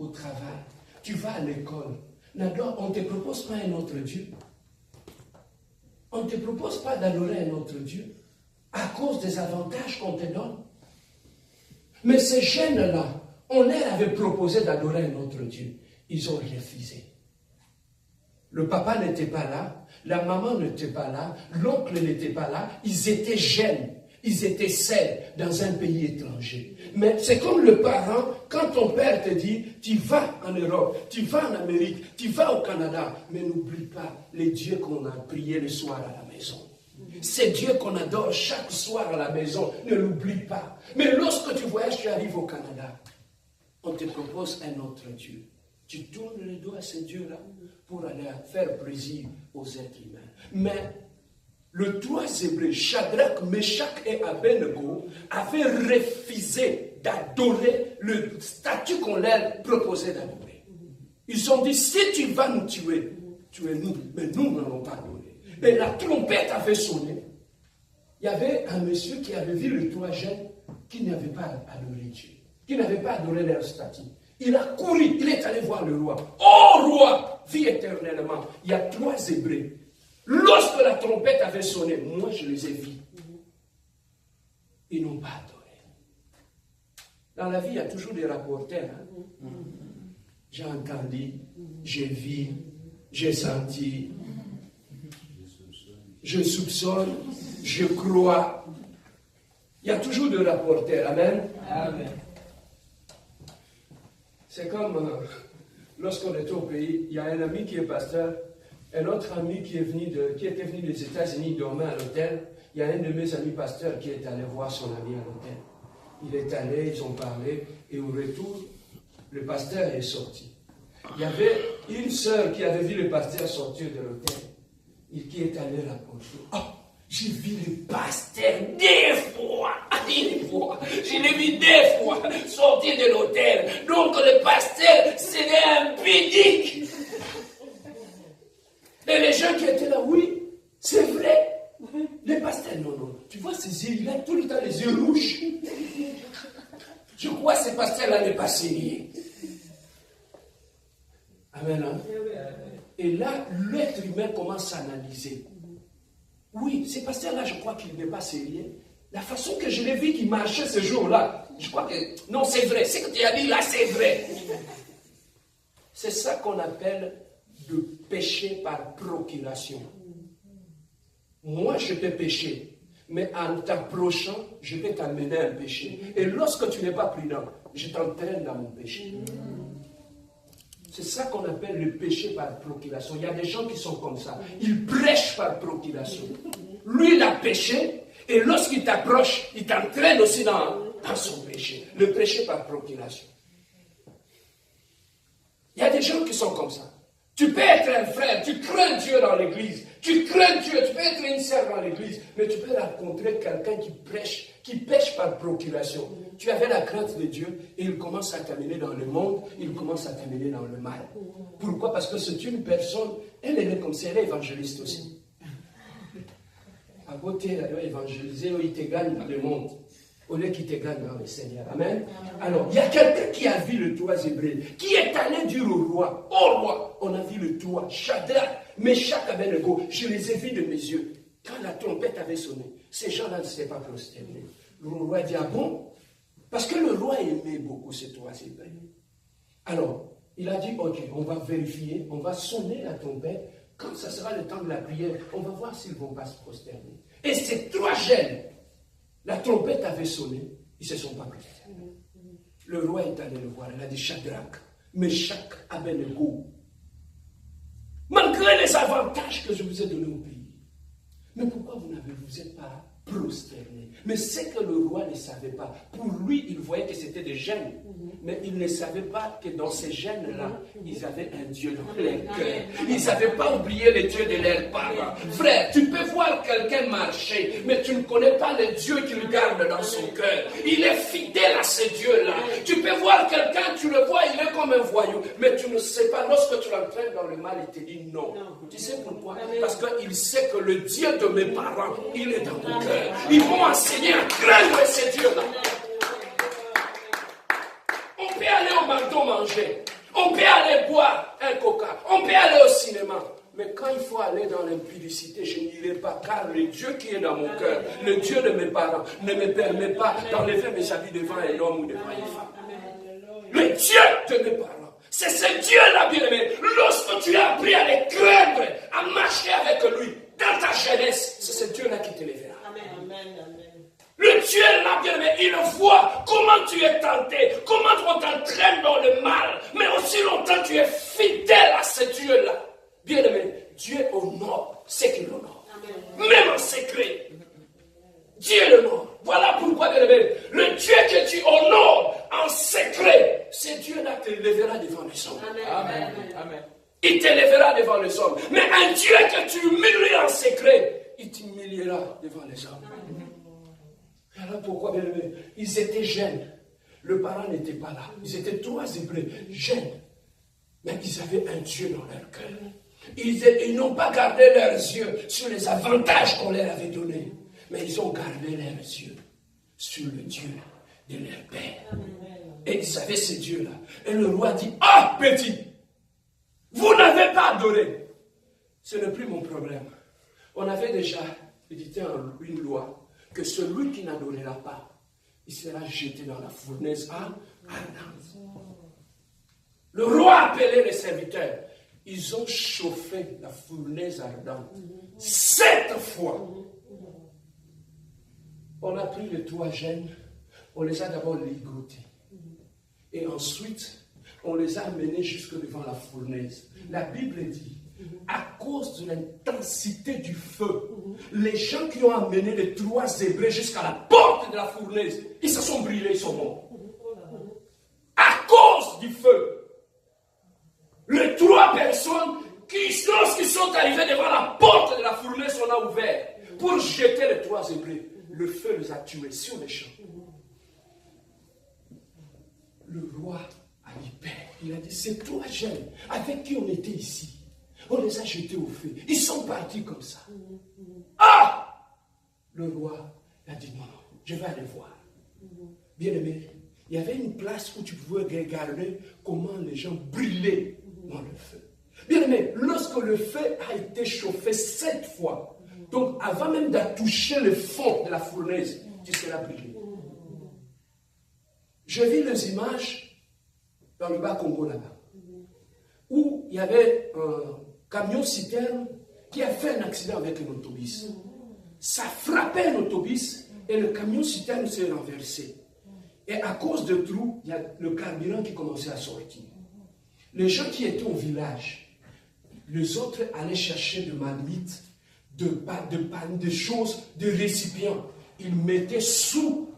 au travail, tu vas à l'école. Nador, on ne te propose pas un autre Dieu. On ne te propose pas d'adorer un autre Dieu à cause des avantages qu'on te donne. Mais ces jeunes-là, on leur avait proposé d'adorer un autre Dieu. Ils ont refusé. Le papa n'était pas là, la maman n'était pas là, l'oncle n'était pas là. Ils étaient jeunes, ils étaient seuls dans un pays étranger. Mais c'est comme le parent, quand ton père te dit, tu vas en Europe, tu vas en Amérique, tu vas au Canada, mais n'oublie pas les dieux qu'on a priés le soir à la maison. Ces dieux qu'on adore chaque soir à la maison, ne l'oublie pas. Mais lorsque tu voyages, tu arrives au Canada, on te propose un autre Dieu. Tu tournes le dos à ces dieux-là pour aller faire plaisir aux êtres humains. Mais le trois Hébreux, Shadrach, Meshach et Abednego, avaient refusé d'adorer le statut qu'on leur proposait d'adorer. Ils ont dit, si tu vas nous tuer, tuez-nous, mais nous n'allons pas adorer. Et la trompette avait sonné. Il y avait un monsieur qui avait vu les trois jeunes qui n'avaient pas adoré Dieu, qui n'avaient pas adoré leur statut. Il a couru, il est allé voir le roi. Oh roi, vis éternellement. Il y a trois Hébreux. Lorsque la trompette avait sonné, moi je les ai vus. Ils n'ont pas adoré. Dans la vie, il y a toujours des rapporteurs. Hein? J'ai entendu, j'ai vu, j'ai senti, je soupçonne, je crois. Il y a toujours des rapporteurs. Amen. Amen. C'est comme lorsqu'on était au pays, il y a un ami qui est pasteur, un autre ami qui était venu des États-Unis, dormait à l'hôtel. Il y a un de mes amis pasteurs qui est allé voir son ami à l'hôtel. Il est allé, ils ont parlé, et au retour, le pasteur est sorti. Il y avait une sœur qui avait vu le pasteur sortir de l'hôtel, et qui est allée rapprocher. Oh, j'ai vu le pasteur des fois. Je l'ai vu des fois sortir de l'hôtel. Donc le pasteur, c'était un pudique. Et les gens qui étaient là, oui, c'est vrai. Le pasteur, non. Tu vois ses yeux, il a tout le temps les yeux rouges. Je crois que ce pasteur-là n'est pas sérieux. Amen. Hein? Et là, l'être humain commence à analyser. Oui, ce pasteur-là, je crois qu'il n'est pas sérieux. La façon que je l'ai vu qu'il marchait ce jour-là, je crois que... Non, c'est vrai. Ce que tu as dit là, c'est vrai. C'est ça qu'on appelle le péché par procuration. Moi, je peux pécher, mais en t'approchant, je peux t'amener un péché. Et lorsque tu n'es pas prudent, je t'entraîne dans mon péché. C'est ça qu'on appelle le péché par procuration. Il y a des gens qui sont comme ça. Ils prêchent par procuration. Lui, il a péché, et lorsqu'il t'approche, il t'entraîne aussi dans son péché. Le péché par procuration. Il y a des gens qui sont comme ça. Tu peux être un frère, tu crains Dieu dans l'église. Tu crains Dieu, tu peux être une sœur dans l'église, mais tu peux rencontrer quelqu'un qui pêche par procuration. Tu avais la crainte de Dieu et il commence à t'amener dans le monde, il commence à t'amener dans le mal. Pourquoi? Parce que c'est une personne, elle est comme ça, elle est évangéliste aussi. À côté, elle doit évangéliser, il te gagne dans le monde, au lieu qu'il te gagne dans le Seigneur. Amen. Alors, il y a quelqu'un qui a vu le toit Hébreu, qui est allé dire au roi, oh roi, on a vu le toit, Shadrach, Meshach, Abednego, je les ai vus de mes yeux. Quand la trompette avait sonné, ces gens-là ne s'étaient pas prosternés. Le roi dit, ah bon? Parce que le roi aimait beaucoup ces toits Hébreux. Alors, il a dit, ok, on va vérifier, on va sonner la trompette. Quand ça sera le temps de la prière, on va voir s'ils ne vont pas se prosterner. Et ces trois jeunes, la trompette avait sonné, ils ne se sont pas prosternés. Le roi est allé le voir, il a dit, Shadrach, Meshach, Abednego, malgré les avantages que je vous ai donnés au pays, mais pourquoi vous êtes pas prosterné? Mais c'est que le roi ne savait pas. Pour lui, il voyait que c'était des gènes. Mais il ne savait pas que dans ces gènes-là, ils avaient un Dieu dans leur cœur. Ils n'avaient pas oublié le Dieu de leurs parents. Frère, tu peux voir quelqu'un marcher, mais tu ne connais pas le Dieu qu'il garde dans son cœur. Il est fidèle à ce Dieu-là. Tu peux voir quelqu'un, tu le vois, il est comme un voyou, mais tu ne sais pas, lorsque tu l'entraînes dans le mal, il te dit non. Tu sais pourquoi? Parce qu'il sait que le Dieu de mes parents, il est dans mon cœur. Ils vont enseigner à craindre ce Dieu-là. On peut aller au McDo manger. On peut aller boire un coca. On peut aller au cinéma. Mais quand il faut aller dans l'impudicité, je n'irai pas, car le Dieu qui est dans mon cœur, le Dieu de mes parents, ne me permet pas d'enlever mes habits devant un homme ou devant une femme. Le Dieu de mes parents, c'est ce Dieu-là, bien-aimé. Lorsque tu as appris à les craindre, à marcher avec lui, dans ta jeunesse, c'est ce Dieu-là qui te lèvera. Le Dieu là, bien-aimé, il voit comment tu es tenté, comment on t'entraîne dans le mal, mais aussi longtemps tu es fidèle à ce Dieu-là. Bien-aimé, Dieu honore ce qu'il honore, même en secret. Dieu l'honore. Voilà pourquoi, bien-aimé, le Dieu que tu honores en secret, ce Dieu-là te lèvera devant les hommes. Amen. Amen. Il te lèvera devant les hommes. Mais un Dieu que tu humilies en secret, il t'humiliera devant les hommes. Alors pourquoi, bien aimé, ils étaient jeunes. Le parent n'était pas là. Ils étaient 3 Hébreux, jeunes. Mais ils avaient un Dieu dans leur cœur. Ils n'ont pas gardé leurs yeux sur les avantages qu'on leur avait donnés. Mais ils ont gardé leurs yeux sur le Dieu de leur père. Et ils avaient ce Dieu-là. Et le roi dit, ah, petit, vous n'avez pas adoré. Ce n'est plus mon problème. On avait déjà édité une loi que celui qui n'adorera pas, il sera jeté dans la fournaise ardente. Le roi appelait les serviteurs. Ils ont chauffé la fournaise ardente 7 fois. On a pris les 3 jeunes, on les a d'abord ligotés. Et ensuite, on les a amenés jusque devant la fournaise. La Bible dit, à cause de l'intensité du feu, les gens qui ont amené les 3 Hébreux jusqu'à la porte de la fournaise, ils se sont brûlés, ils sont morts. À cause du feu. Les 3 personnes qui, lorsqu'ils sont arrivés devant la porte de la fournaise, on a ouvert pour jeter les 3 Hébreux. Le feu les a tués sur les champs. Le roi a dit, Père, il a dit, ces 3 jeunes avec qui on était ici, on les a jetés au feu. Ils sont partis comme ça. Ah! Le roi a dit, non, je vais aller voir. Bien aimé, il y avait une place où tu pouvais regarder comment les gens brûlaient dans le feu. Bien aimé, lorsque le feu a été chauffé 7 fois, donc avant même de toucher le fond de la fournaise, tu seras brûlé. Je vis les images dans le Bas-Congo là-bas, où il y avait un camion-citerne qui a fait un accident avec un autobus. Ça frappait un autobus et le camion-citerne s'est renversé. Et à cause de trous, il y a le carburant qui commençait à sortir. Les gens qui étaient au village, les autres allaient chercher de marmites, de choses, de récipients. Ils mettaient sous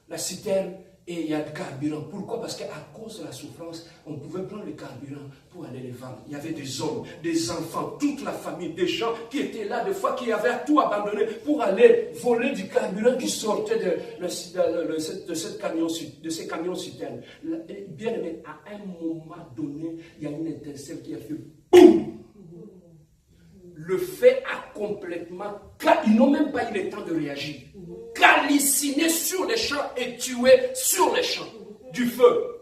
la citerne et il y a du carburant. Pourquoi? Parce qu'à cause de la souffrance, on pouvait prendre le carburant pour aller les vendre. Il y avait des hommes, des enfants, toute la famille, des gens qui étaient là, des fois qui avaient tout abandonné pour aller voler du carburant qui sortait de ces camions-citernes. Bien aimé, à un moment donné, il y a une étincelle qui a fait BOUM! Le fait a complètement, ils n'ont même pas eu le temps de réagir, calciné sur les champs et tué sur les champs du feu.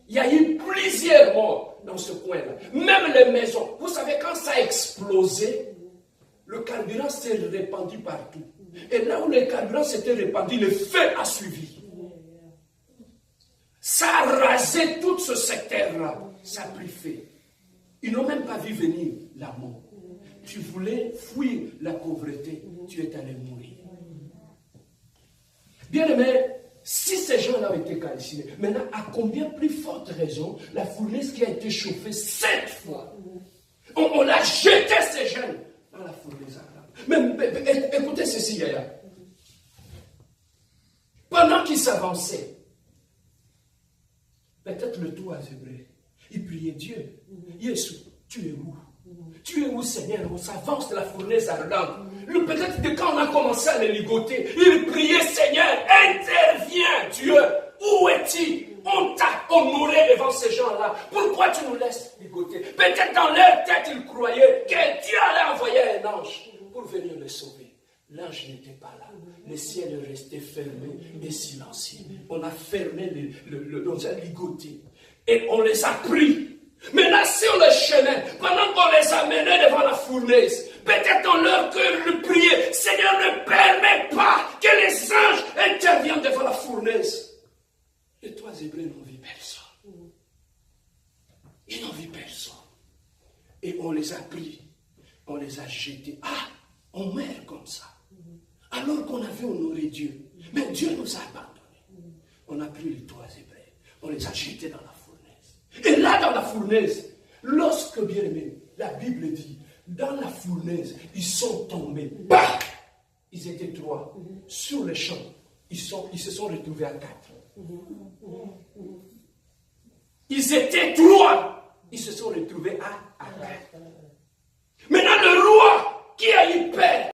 Il y a eu plusieurs morts dans ce coin-là. Même les maisons. Vous savez, quand ça a explosé, le carburant s'est répandu partout. Et là où le carburant s'était répandu, le feu a suivi. Ça a rasé tout ce secteur-là. Ça a pris feu. Ils n'ont même pas vu venir la mort. Tu voulais fuir la pauvreté, tu es allé mourir. Bien aimé, si ces gens-là ont été calcinés, maintenant, à combien plus forte raison la fournaise qui a été chauffée 7 fois, on a jeté ces jeunes dans la fournaise ardente. Mais écoutez ceci, Yaya. Pendant qu'ils s'avançaient, peut-être le 3 Hébreux, ils priaient Dieu. Jésus, tu es où? Tu es où, Seigneur? On s'avance de la fournaise ardente. Peut-être que quand on a commencé à les ligoter, il priait, Seigneur, interviens, Dieu. Où es-tu? On t'a honoré devant ces gens-là. Pourquoi tu nous laisses ligoter? Peut-être dans leur tête, ils croyaient que Dieu allait envoyer un ange pour venir les sauver. L'ange n'était pas là. Le ciel est resté fermé et silencieux. On a fermé, on a ligoté. Et on les a pris. Maintenant, si on les chaînait, pendant qu'on les amenait devant la fournaise, peut-être dans leur cœur, le prier, Seigneur, ne permet pas que les anges interviennent devant la fournaise. Les 3 Hébreux n'ont vu personne. Ils n'ont vu personne. Et on les a pris, on les a jetés. Ah, on meurt comme ça. Alors qu'on avait honoré Dieu. Mais Dieu nous a abandonnés. On a pris les 3 Hébreux, on les a jetés dans la fournaise. Et là, dans la fournaise, lorsque, bien aimé, la Bible dit, dans la fournaise, ils sont tombés. Bah! Ils étaient 3. Sur le champ, ils se sont retrouvés à 4. Ils étaient 3. Ils se sont retrouvés à 4. Maintenant, le roi qui a eu peur